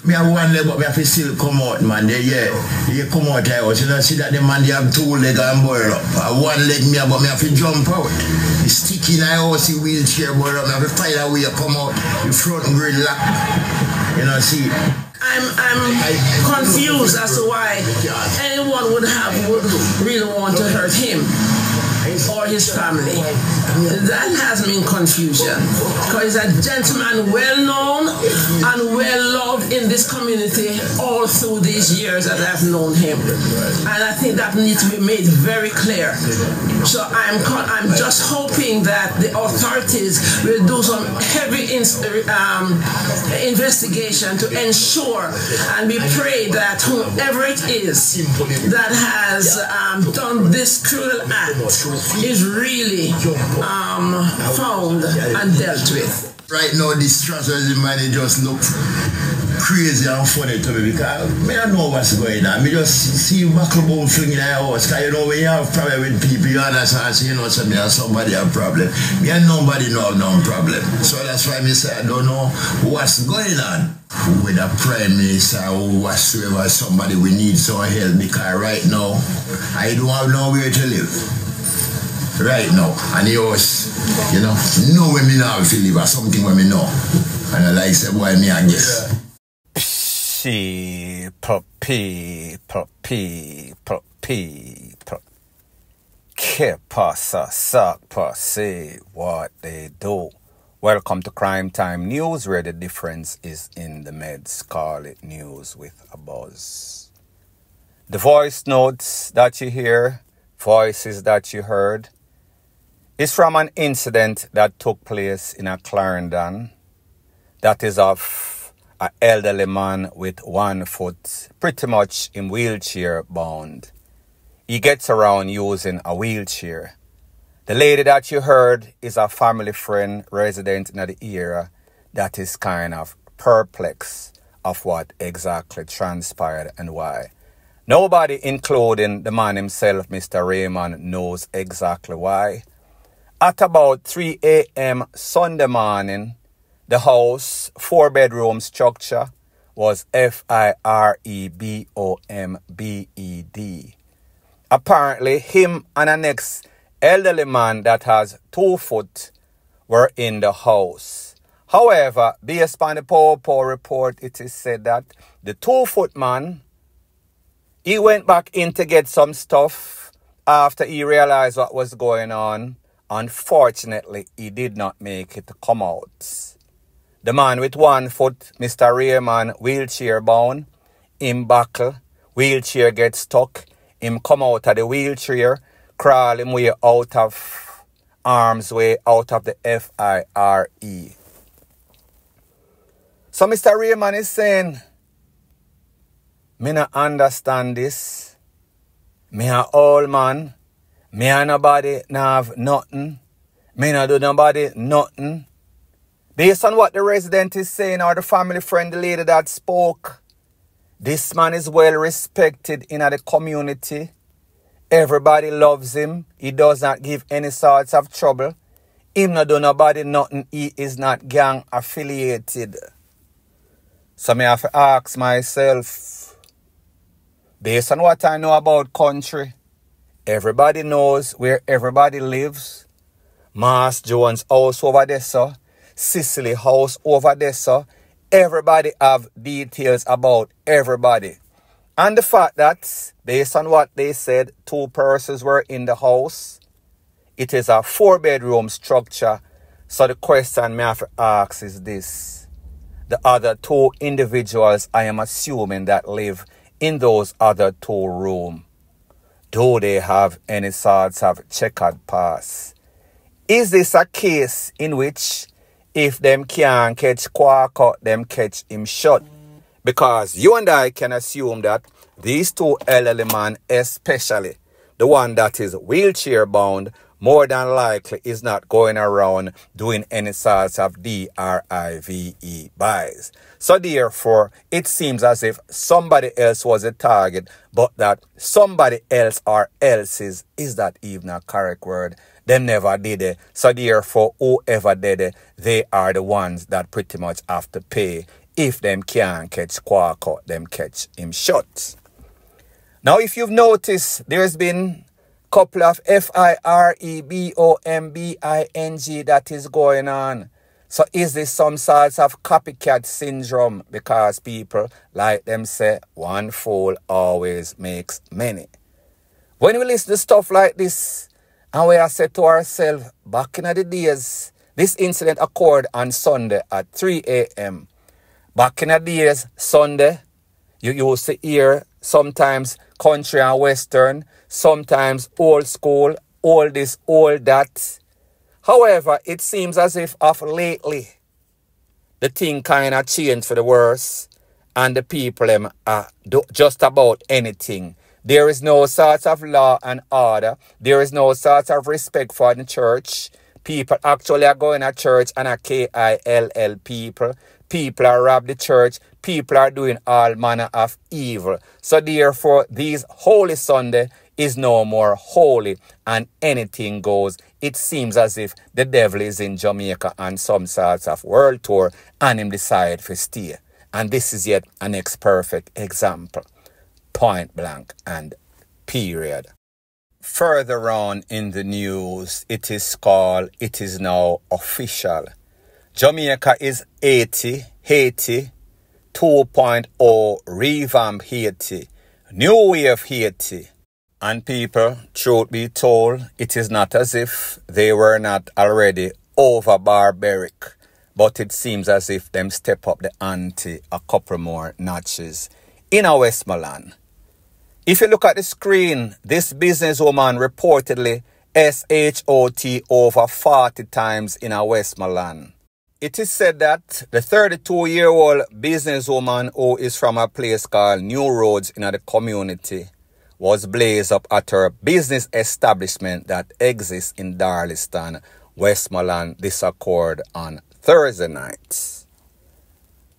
Me have one leg, but me have to still come out, man. You come out here, you know, see that the man, they have two legs and boil up. One leg me have, but me have to jump out. You stick in a house, the wheelchair boil up, me have to find a way you come out, the front grill lock. You know, see. I'm confused as to why anyone would really want to hurt him or his family. That has me in confusion, because he's a gentleman well known and well loved in this community all through these years that I've known him, and I think that needs to be made very clear. So I'm just hoping that the authorities will do some heavy investigation to ensure, and we pray that whoever it is that has done this cruel act is really found and dealt with. Right now, this strategy money just look crazy and funny to me, because I don't know what's going on. I just see buckle bone flinging in the house, because you know when you have problem with people, you understand, so you know somebody have problem. Me and nobody know no problem. So that's why I say I don't know what's going on with the Prime Minister or whatsoever, somebody we need some help, because right now I don't have nowhere to live. Right now, and the house, you know when me now feel live or something when me know. And I like say, boy, me I guess. Puppy. Que pasa, suck, pussy, what they do. Welcome to Crime Time News, where the difference is in the meds. Call it news with a buzz. The voice notes that you hear, voices that you heard, is from an incident that took place in a Clarendon. That is of an elderly man with 1 foot, pretty much in wheelchair bound. He gets around using a wheelchair. The lady that you heard is a family friend resident in the area that is kind of perplexed of what exactly transpired and why. Nobody, including the man himself, Mr. Raymond, knows exactly why. At about 3 a.m. Sunday morning, the house, 4-bedroom structure, was firebomb.bed. Apparently, him and the next elderly man that has 2 foot were in the house. However, based on the Power report, it is said that the 2 foot man, he went back in to get some stuff after he realized what was going on. Unfortunately, he did not make it to come out. The man with 1 foot, Mr. Raymond, wheelchair bound, him buckle, wheelchair get stuck, him come out of the wheelchair, crawl him way out of arm's way, out of the FIRE. So Mr. Raymond is saying, me not understand this. Me a old man. Me and nobody not have nothing. Me not do nobody nothing. Based on what the resident is saying, or the family friend, the lady that spoke, this man is well respected in the community. Everybody loves him. He does not give any sorts of trouble. Him not do nobody nothing. He is not gang affiliated. So me have to ask myself, based on what I know about country, everybody knows where everybody lives. Mass Jones house over there, sir. Cicely house over there, sir. Everybody have details about everybody. And the fact that, based on what they said, 2 persons were in the house. It is a 4-bedroom structure. So the question me have to ask is this. The other 2 individuals, I am assuming, that live in those other 2 rooms, do they have any sorts of checkered pass? Is this a case in which if them can't catch Quack, them catch him shut? Because you and I can assume that these 2 elderly men, especially the one that is wheelchair bound, more than likely is not going around doing any sorts of DRIVE buys. So therefore, it seems as if somebody else was a target, but that somebody else or else's, is that even a correct word? Them never did it. So therefore, whoever did it, they are the ones that pretty much have to pay If them can't catch Quark out, them catch him shut. Now, if you've noticed, there's been a couple of FIREBOMBING that is going on. So is this some sorts of copycat syndrome? Because people, like them say, one fool always makes many. When we listen to stuff like this, and we are said to ourselves, back in the days, this incident occurred on Sunday at 3 a.m. Back in the days, Sunday, you used to hear sometimes country and western, sometimes old school, all this, all that. However, it seems as if of lately, the thing kind of changed for the worse, and the people do just about anything. There is no sort of law and order. There is no sort of respect for the church. People actually are going to church and are KILL people. People are robbing the church. People are doing all manner of evil. So therefore, these Holy Sunday is no more holy and anything goes. It seems as if the devil is in Jamaica on some sorts of world tour and him decide to stay. And this is yet an next perfect example. Point blank and period. Further on in the news, it is now official. Jamaica is Haiti 2.0 revamp Haiti, new way of Haiti. And people, truth be told, it is not as if they were not already over barbaric, but it seems as if them step up the ante a couple more notches in our Westmoreland. If you look at the screen, this businesswoman reportedly SHOT over 40 times in our Westmoreland. It is said that the 32-year-old businesswoman who is from a place called New Roads in the community was blazed up at her business establishment that exists in Darliston, Westmoreland. This occurred on Thursday night.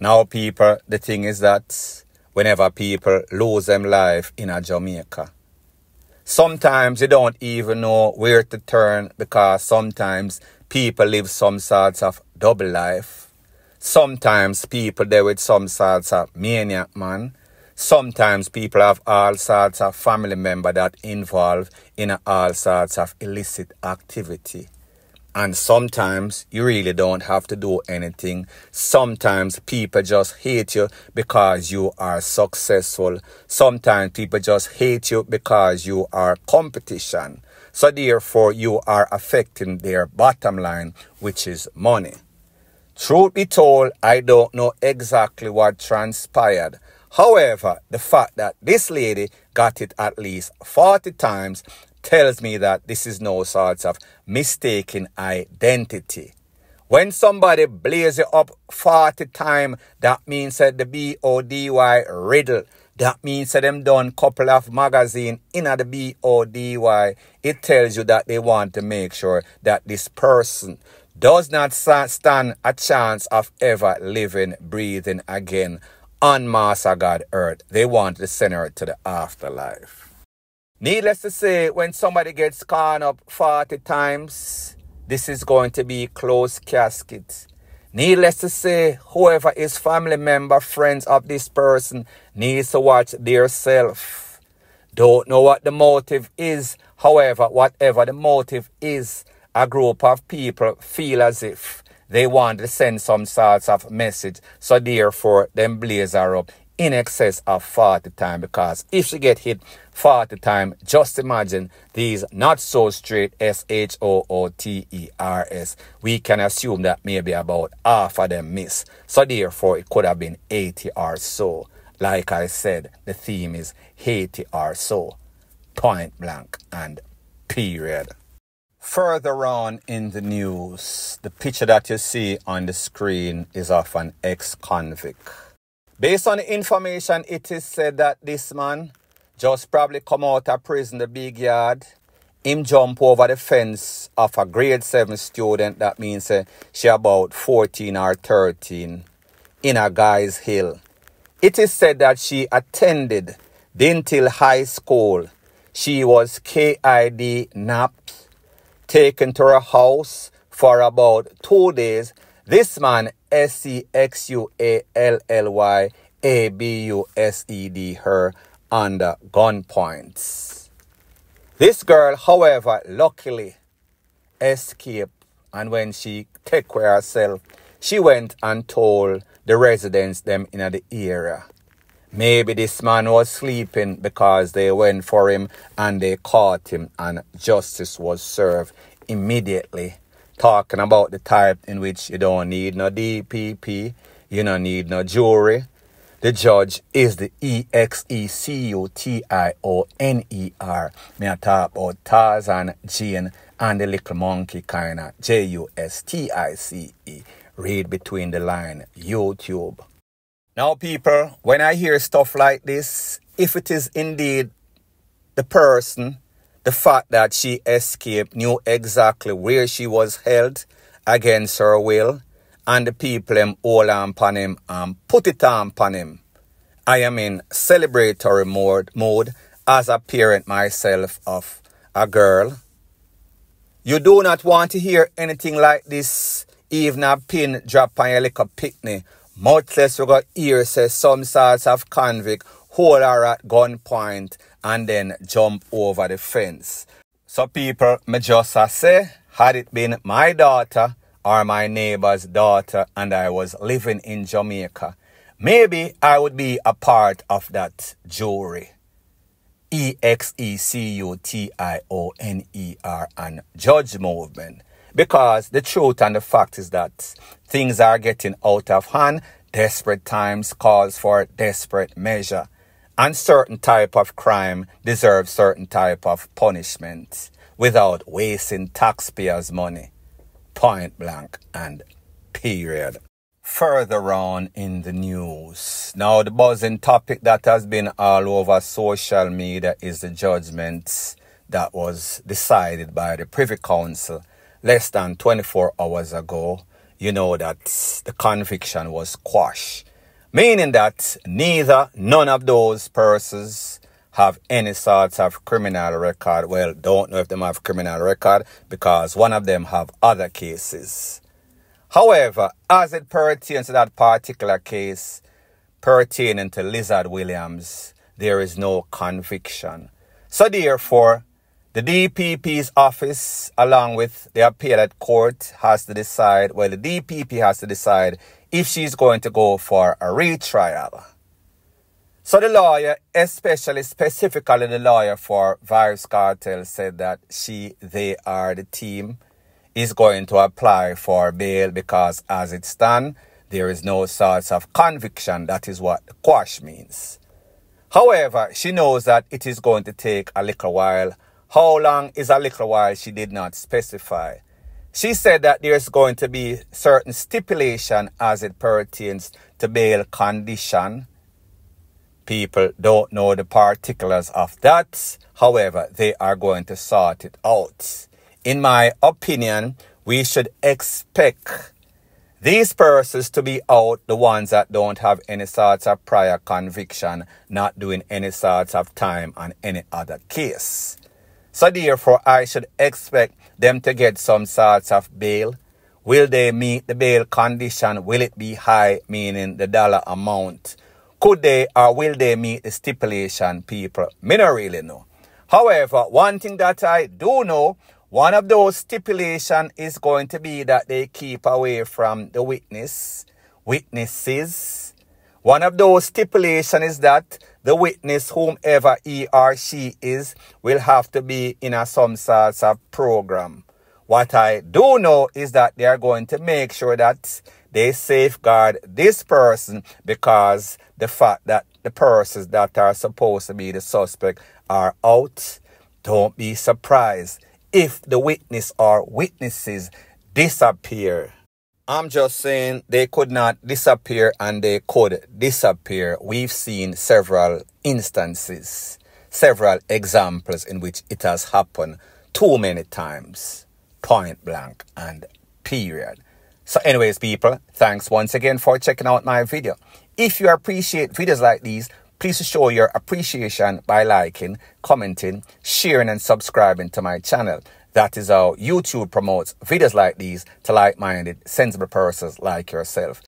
Now, people, the thing is that whenever people lose them life in a Jamaica, sometimes you don't even know where to turn, because sometimes people live some sorts of double life. Sometimes people there with some sorts of maniac man. Sometimes people have all sorts of family members that involve in all sorts of illicit activity. And sometimes you really don't have to do anything. Sometimes people just hate you because you are successful. Sometimes people just hate you because you are competition. So therefore you are affecting their bottom line, which is money. Truth be told, I don't know exactly what transpired. However, the fact that this lady got it at least 40 times tells me that this is no sort of mistaken identity. When somebody blaze you up 40 times, that means that the BODY riddle. That means that them done couple of magazine in the BODY. It tells you that they want to make sure that this person does not stand a chance of ever living, breathing again on Master God earth. They want to send her to the afterlife. Needless to say, when somebody gets caught up 40 times, this is going to be closed casket. Needless to say, whoever is family member, friends of this person needs to watch their self. Don't know what the motive is. However, whatever the motive is, a group of people feel as if they want to send some sorts of message. So therefore, them blaze her up in excess of 40 times. Because if she get hit 40 times, just imagine these not so straight SHOOTERS. We can assume that maybe about half of them miss. So therefore, it could have been 80 or so. Like I said, the theme is 80 or so. Point blank and period. Further on in the news, the picture that you see on the screen is of an ex-convict. Based on the information, it is said that this man just probably come out of prison, the big yard. Him jump over the fence of a grade 7 student. That means she about 14 or 13 in a Guy's Hill. It is said that she attended Dancehall High School. She was kidnapped, taken to her house for about 2 days, This man, Sexuallyabused her under gunpoint. This girl, however, luckily escaped, and when she took care of herself, she went and told the residents them in the area. Maybe this man was sleeping because they went for him and they caught him and justice was served immediately. Talking about the type in which you don't need no DPP, you don't need no jury. The judge is the EXECUTIONER. Me I talk about Tarzan, Jane, and the little monkey kind of JUSTICE. Read between the line, YouTube. Now, people, when I hear stuff like this, if it is indeed the person, the fact that she escaped, knew exactly where she was held against her will, and the people hold on upon him and put it on upon him, I am in celebratory mode as a parent myself of a girl. You do not want to hear anything like this, even a pin drop on your little picnic. Much less we got hear say some sorts of convict hold her at gunpoint and then jump over the fence. So people, me just say, had it been my daughter or my neighbor's daughter and I was living in Jamaica, maybe I would be a part of that jury. EXECUTIONER and judge movement. Because the truth and the fact is that things are getting out of hand. Desperate times calls for desperate measure. And certain type of crime deserves certain type of punishment without wasting taxpayers' money. Point blank and period. Further on in the news. Now the buzzing topic that has been all over social media is the judgment that was decided by the Privy Council less than 24 hours ago. You know that the conviction was quashed. Meaning that none of those persons have any sorts of criminal record. Well, don't know if they have criminal record because one of them have other cases. However, as it pertains to that particular case pertaining to Lizard Williams, there is no conviction. So therefore, the DPP's office, along with the appellate court, has to decide, well, the DPP has to decide if she's going to go for a retrial. So the lawyer, specifically the lawyer for Vybz Kartel, said that they are the team, is going to apply for bail because as it stands, there is no sorts of conviction. That is what the quash means. However, she knows that it is going to take a little while. How long is a little while? She did not specify. She said that there's going to be certain stipulation as it pertains to bail condition. People don't know the particulars of that. However, they are going to sort it out. In my opinion, we should expect these persons to be out, the ones that don't have any sorts of prior conviction, not doing any sorts of time on any other case. So therefore, I should expect them to get some sorts of bail. Will they meet the bail condition? Will it be high, meaning the dollar amount? Could they or will they meet the stipulation, people? Me don't really know. However, one thing that I do know, one of those stipulations is going to be that they keep away from the witnesses. One of those stipulations is that the witness, whomever he or she is, will have to be in some sorts of program. What I do know is that they are going to make sure that they safeguard this person because the fact that the persons that are supposed to be the suspect are out. Don't be surprised if the witness or witnesses disappear. I'm just saying they could not disappear and they could disappear. We've seen several instances, several examples in which it has happened too many times. Point blank and period. So anyways, people, thanks once again for checking out my video. If you appreciate videos like these, please show your appreciation by liking, commenting, sharing and subscribing to my channel. That is how YouTube promotes videos like these to like-minded, sensible persons like yourself.